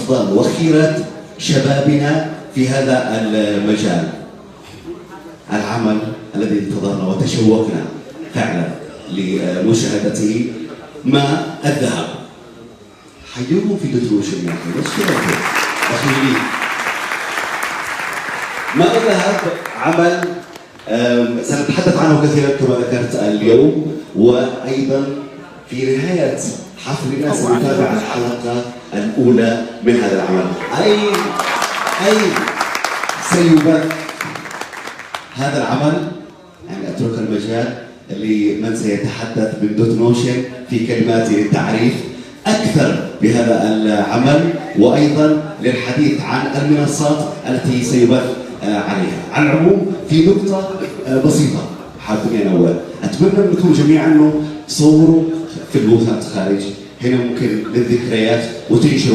أفضل وخيرة شبابنا في هذا المجال. العمل الذي انتظرنا وتشوقنا فعلا لمشاهدته ما الذهب. حيوهم في دتروشن يا أخي، ليش كذا أخي؟ ما الذهب عمل سنتحدث عنه كثيرا كما ذكرت اليوم، وأيضا في نهاية حفلنا سنتابع الحلقة الأولى من هذا العمل. أي سيبث هذا العمل؟ يعني أترك المجال لمن سيتحدث من دوت موشن في كلمات التعريف أكثر بهذا العمل، وأيضا للحديث عن المنصات التي سيبث عليها. على العموم في نقطة بسيطة حابين أنوه، أتمنى منكم جميعا أنه تصوروا في البوثات خارج هنا ممكن للذكريات وتنشروا